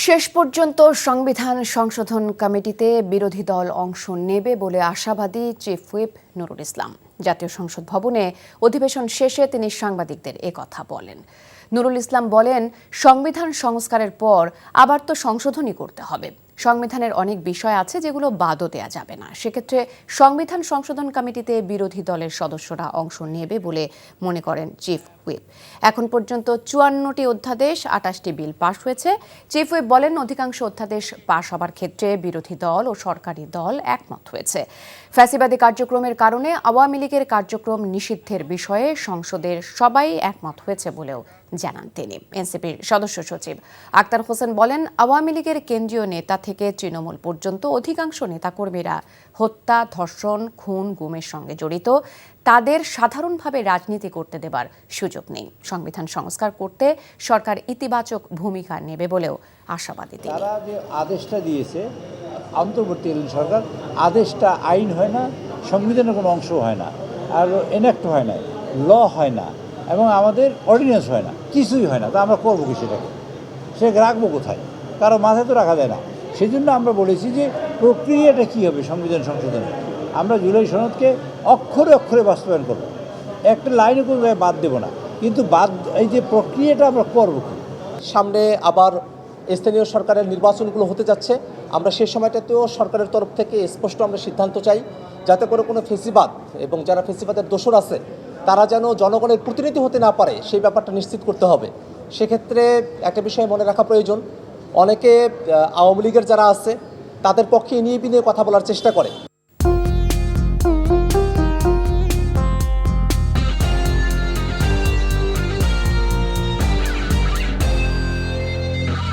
শেষ পর্যন্ত সংবিধান সংশোধন কমিটিতে বিরোধী দল অংশ নেবে বলে আশাবাদী চিফ হুইপ নুরুল ইসলাম। জাতীয় সংসদ ভবনে অধিবেশন শেষে তিনি সাংবাদিকদের কথা বলেন। নুরুল ইসলাম বলেন, সংবিধান সংস্কারের পর আবার তো সংশোধনী করতে হবে। সংবিধানের অনেক বিষয় আছে যেগুলো বাদও দেয়া যাবে না। সেক্ষেত্রে সংবিধান সংশোধন কমিটিতে বিরোধী দলের সদস্যরা অংশ নেবে বলে মনে করেন চিফ হুইপ। এখন পর্যন্ত ৫৪টি অধ্যাদেশ, ২৮টি বিল পাশ হয়েছে। চিফ হুইপ বলেন, অধিকাংশ অধ্যাদেশ পাশ হবার ক্ষেত্রে বিরোধী দল ও সরকারি দল একমত হয়েছে। ফ্যাসিবাদী কার্যক্রমের কারণে আওয়ামী লীগের কার্যক্রম নিষিদ্ধের বিষয়ে সংসদের সবাই একমত হয়েছে বলেও জানান তিনি। এনসিপির সদস্য সচিব আক্তার হোসেন বলেন, আওয়ামী লীগের কেন্দ্রীয় নেতা থেকে তৃণমূল পর্যন্ত অধিকাংশ নেতাকর্মীরা হত্যা, ধর্ষণ, খুন, গুমের সঙ্গে জড়িত। তাদের সাধারণভাবে রাজনীতি করতে দেবার সুযোগ নেই। সংবিধান সংস্কার করতে সরকার ইতিবাচক ভূমিকা নেবে বলেও আশাবাদী তিনি। তারা যে আদেশটা দিয়েছে অন্তর্বর্তীকালীন সরকার, আদেশটা আইন হয় না, সংবিধানের কোনো অংশ হয় না, আর এনাক্ট হয় না, ল হয় না, এবং আমাদের অর্ডিন্যান্স হয় না, কিছুই হয় না। তা আমরা করবো কি সেটাকে? সেটাকে রাখবো কোথায়? কারো মাথায় তো রাখা যায় না। সেই জন্য আমরা বলেছি যে প্রক্রিয়াটা কী হবে সংবিধান সংশোধনের। আমরা জুলাই সনদকে অক্ষরে অক্ষরে বাস্তবায়ন করবো, একটা লাইনে কোনো জায়গায় বাদ দেবো না, কিন্তু এই যে প্রক্রিয়াটা আমরা করবো কি? সামনে আবার স্থানীয় সরকারের নির্বাচনগুলো হতে যাচ্ছে। আমরা সেই সময়টাতেও সরকারের তরফ থেকে স্পষ্ট আমরা সিদ্ধান্ত চাই, যাতে করে কোনো ফেসিবাদ এবং যারা ফেসিবাদের দোষর আছে তারা যেন জনগণের প্রতিনিধি হতে না পারে, সেই ব্যাপারটা নিশ্চিত করতে হবে। সেক্ষেত্রে একটা বিষয় মনে রাখা প্রয়োজন, অনেকে আওয়ামী লীগের যারা আছে তাদের পক্ষে নিয়ে কথা বলার চেষ্টা করে।